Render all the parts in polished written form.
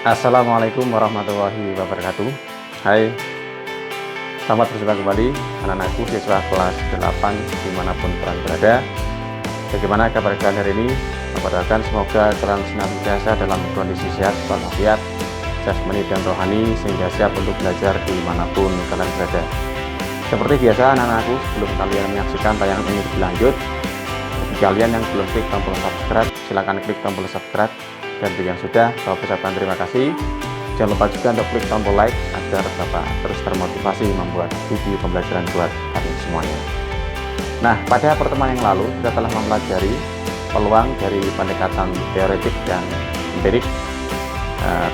Assalamualaikum warahmatullahi wabarakatuh. Hai, selamat berjumpa kembali anak-anakku siswa kelas 8 dimanapun kalian berada. Bagaimana kabar kalian hari ini? Aku doakan semoga kalian senantiasa dalam kondisi sehat walafiat, jasmani dan rohani, sehingga siap untuk belajar dimanapun kalian berada. Seperti biasa anak-anakku, sebelum kalian menyaksikan tayangan ini lebih lanjut, bagi kalian yang belum klik tombol subscribe, silakan klik tombol subscribe. Dan bagi yang sudah, saya ucapkan terima kasih. Jangan lupa juga untuk klik tombol like agar Bapak terus termotivasi membuat video pembelajaran buat kalian semuanya. Nah, pada pertemuan yang lalu kita telah mempelajari peluang dari pendekatan teoretik dan empirik.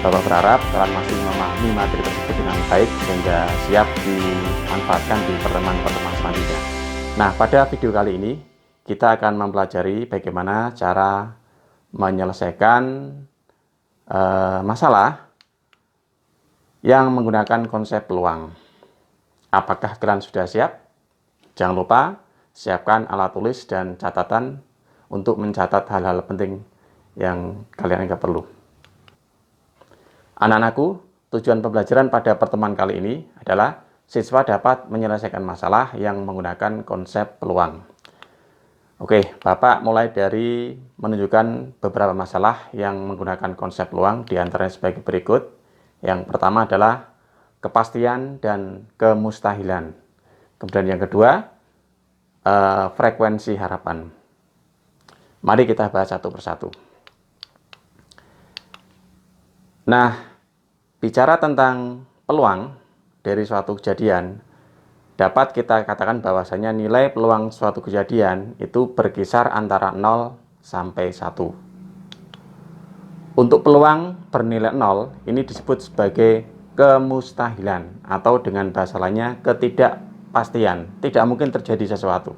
Bapak berharap kalian masih memahami materi tersebut dengan baik sehingga siap dimanfaatkan di pertemuan-pertemuan selanjutnya. Nah, pada video kali ini kita akan mempelajari bagaimana cara menyelesaikan masalah yang menggunakan konsep peluang. Apakah kalian sudah siap? Jangan lupa siapkan alat tulis dan catatan untuk mencatat hal-hal penting yang kalian anggap perlu. Anak-anakku, tujuan pembelajaran pada pertemuan kali ini adalah siswa dapat menyelesaikan masalah yang menggunakan konsep peluang. Oke, Bapak mulai dari menunjukkan beberapa masalah yang menggunakan konsep peluang, diantaranya sebagai berikut. Yang pertama adalah kepastian dan kemustahilan. Kemudian yang kedua, frekuensi harapan. Mari kita bahas satu persatu. Nah, bicara tentang peluang dari suatu kejadian, dapat kita katakan bahwasanya nilai peluang suatu kejadian itu berkisar antara 0 sampai 1. Untuk peluang bernilai 0, ini disebut sebagai kemustahilan atau dengan bahasa lainnya ketidakpastian, tidak mungkin terjadi sesuatu.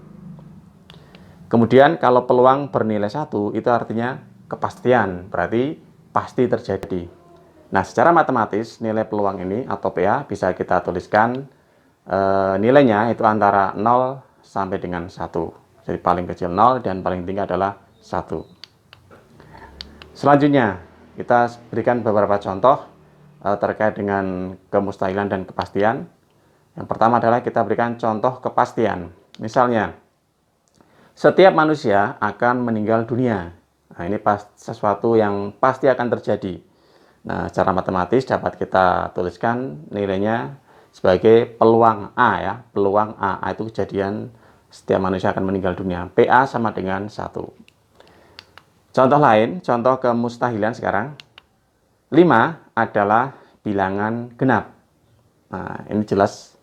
Kemudian kalau peluang bernilai 1, itu artinya kepastian, berarti pasti terjadi. Nah, secara matematis nilai peluang ini atau PA bisa kita tuliskan nilainya itu antara 0 sampai dengan 1. Jadi paling kecil 0 dan paling tinggi adalah 1. Selanjutnya, kita berikan beberapa contoh terkait dengan kemustahilan dan kepastian. Yang pertama adalah kita berikan contoh kepastian. Misalnya, setiap manusia akan meninggal dunia. Nah, ini sesuatu yang pasti akan terjadi. Nah, secara matematis dapat kita tuliskan nilainya sebagai peluang A ya, peluang A itu kejadian setiap manusia akan meninggal dunia. PA sama dengan 1. Contoh lain, contoh kemustahilan sekarang. 5 adalah bilangan genap. Nah, ini jelas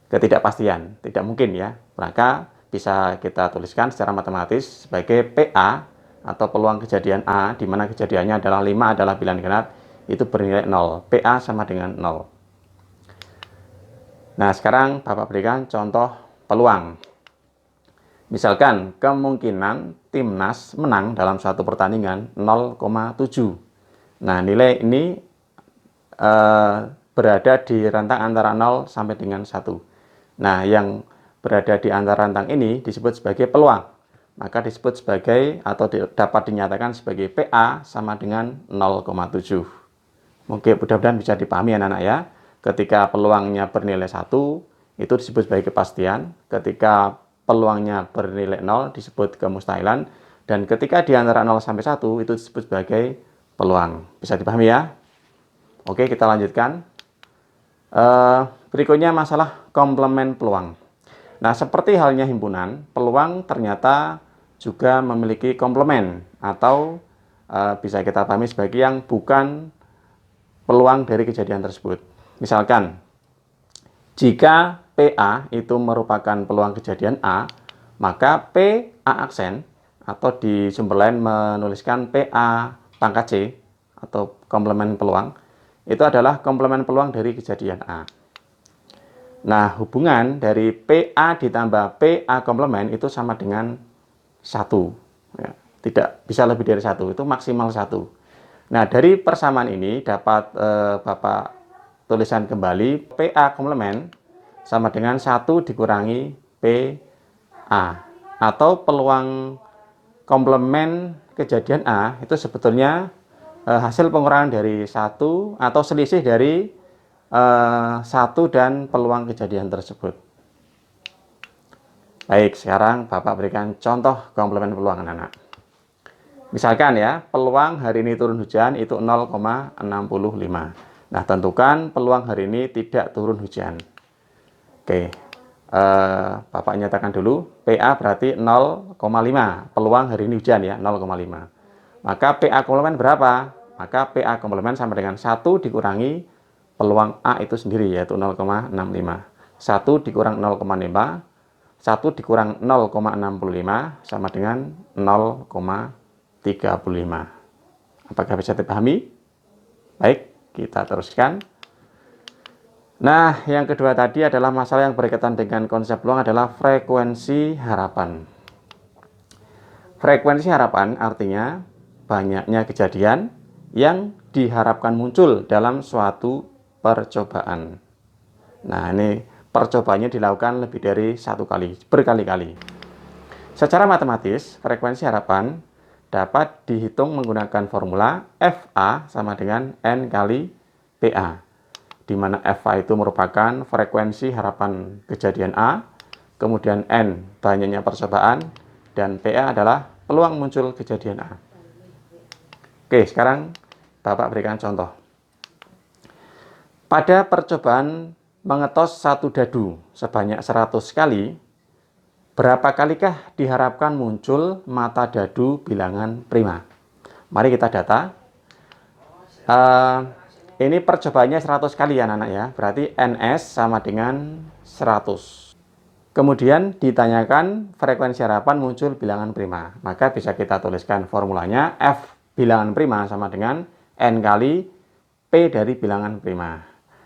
ketidakpastian, tidak mungkin ya. Maka bisa kita tuliskan secara matematis sebagai PA atau peluang kejadian A, di mana kejadiannya adalah 5 adalah bilangan genap, itu bernilai 0. PA sama dengan 0. Nah, sekarang Bapak berikan contoh peluang. Misalkan kemungkinan timnas menang dalam suatu pertandingan 0,7. Nah, nilai ini berada di rentang antara 0 sampai dengan 1. Nah, yang berada di antara rentang ini disebut sebagai peluang. Maka disebut sebagai atau dapat dinyatakan sebagai PA sama dengan 0,7. Mungkin mudah-mudahan bisa dipahami anak-anak ya. Ketika peluangnya bernilai 1, itu disebut sebagai kepastian. Ketika peluangnya bernilai 0, disebut kemustahilan. Dan ketika di antara 0 sampai 1, itu disebut sebagai peluang. Bisa dipahami ya? Oke, kita lanjutkan. Berikutnya masalah komplement peluang. Nah, seperti halnya himpunan, peluang ternyata juga memiliki komplement. Atau bisa kita pahami sebagai yang bukan peluang dari kejadian tersebut. Misalkan, jika PA itu merupakan peluang kejadian A, maka PA aksen atau di sumber lain menuliskan PA pangkat C atau komplement peluang, itu adalah komplement peluang dari kejadian A. Nah, hubungan dari PA ditambah PA komplement itu sama dengan 1. Ya, tidak bisa lebih dari 1, itu maksimal 1. Nah, dari persamaan ini dapat Bapak tulisan kembali PA komplement sama dengan 1 dikurangi PA. Atau peluang komplement kejadian A itu sebetulnya hasil pengurangan dari 1 atau selisih dari 1 dan peluang kejadian tersebut. Baik, sekarang Bapak berikan contoh komplemen peluang anak-anak. Misalkan ya, peluang hari ini turun hujan itu 0,65. Nah, tentukan peluang hari ini tidak turun hujan. Oke, Bapak nyatakan dulu, PA berarti 0,5. Peluang hari ini hujan ya, 0,5. Maka PA komplemen berapa? Maka PA komplemen sama dengan 1 dikurangi peluang A itu sendiri, yaitu 0,65. 1 dikurang 0,5, 1 dikurang 0,65 sama dengan 0,35. Apakah bisa dipahami? Baik, kita teruskan. Nah, yang kedua tadi adalah masalah yang berkaitan dengan konsep peluang adalah frekuensi harapan. Frekuensi harapan artinya banyaknya kejadian yang diharapkan muncul dalam suatu percobaan. Nah, ini percobaannya dilakukan lebih dari 1 kali, berkali-kali. Secara matematis, frekuensi harapan dapat dihitung menggunakan formula FA sama dengan N kali PA, di mana FA itu merupakan frekuensi harapan kejadian A, kemudian N banyaknya percobaan, dan PA adalah peluang muncul kejadian A. Oke, sekarang Bapak berikan contoh. Pada percobaan mengetos satu dadu sebanyak 100 kali, berapa kalikah diharapkan muncul mata dadu bilangan prima? Mari kita data. Ini percobaannya 100 kali ya anak-anak ya, berarti NS sama dengan 100. Kemudian ditanyakan frekuensi harapan muncul bilangan prima. Maka bisa kita tuliskan formulanya F bilangan prima sama dengan N kali P dari bilangan prima.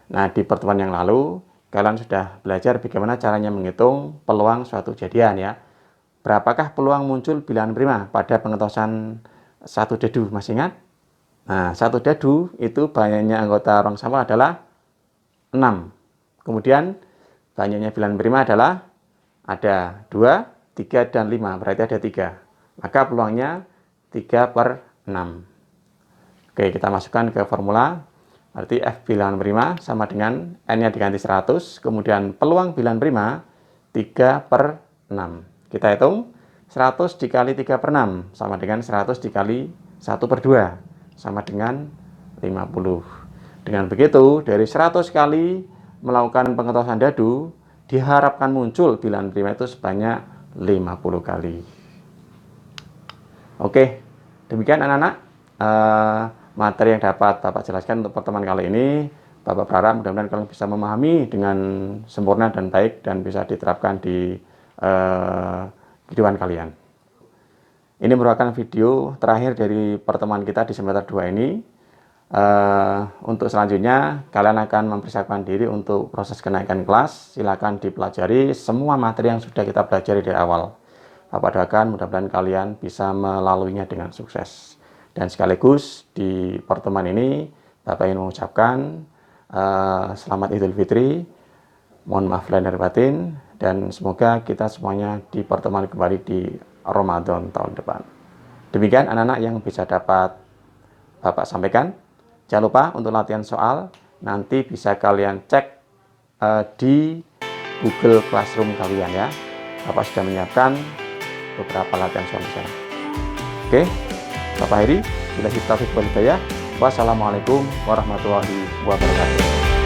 Nah, di pertemuan yang lalu, kalian sudah belajar bagaimana caranya menghitung peluang suatu kejadian ya. Berapakah peluang muncul bilangan prima pada pengetosan satu dadu, masih ingat? Nah, satu dadu itu banyaknya anggota ruang sampel adalah 6. Kemudian banyaknya bilangan prima adalah ada 2, 3, dan 5, berarti ada 3. Maka peluangnya 3/6. Oke, kita masukkan ke formula. Berarti F bilangan prima sama dengan N-nya diganti 100, kemudian peluang bilangan prima 3/6. Kita hitung 100 dikali 3/6 sama dengan 100 dikali 1/2 sama dengan 50. Dengan begitu, dari 100 kali melakukan pengetosan dadu, diharapkan muncul bilangan prima itu sebanyak 50 kali. Oke, demikian anak-anak materi yang dapat Bapak jelaskan untuk pertemuan kali ini. Bapak berharap mudah-mudahan kalian bisa memahami dengan sempurna dan baik dan bisa diterapkan di kehidupan kalian. Ini merupakan video terakhir dari pertemuan kita di semester 2 ini. Untuk selanjutnya kalian akan mempersiapkan diri untuk proses kenaikan kelas. Silakan dipelajari semua materi yang sudah kita pelajari dari awal. Bapak doakan mudah-mudahan kalian bisa melaluinya dengan sukses. Dan sekaligus di pertemuan ini Bapak ingin mengucapkan selamat Idul Fitri, mohon maaf lahir dan batin, dan semoga kita semuanya dipertemukan kembali di Ramadan tahun depan. Demikian anak-anak yang bisa dapat Bapak sampaikan. Jangan lupa untuk latihan soal nanti bisa kalian cek di Google Classroom kalian ya. Bapak sudah menyiapkan beberapa latihan soal di sana. Oke, Bapak Heri, bila kita ya. Wassalamualaikum warahmatullahi wabarakatuh.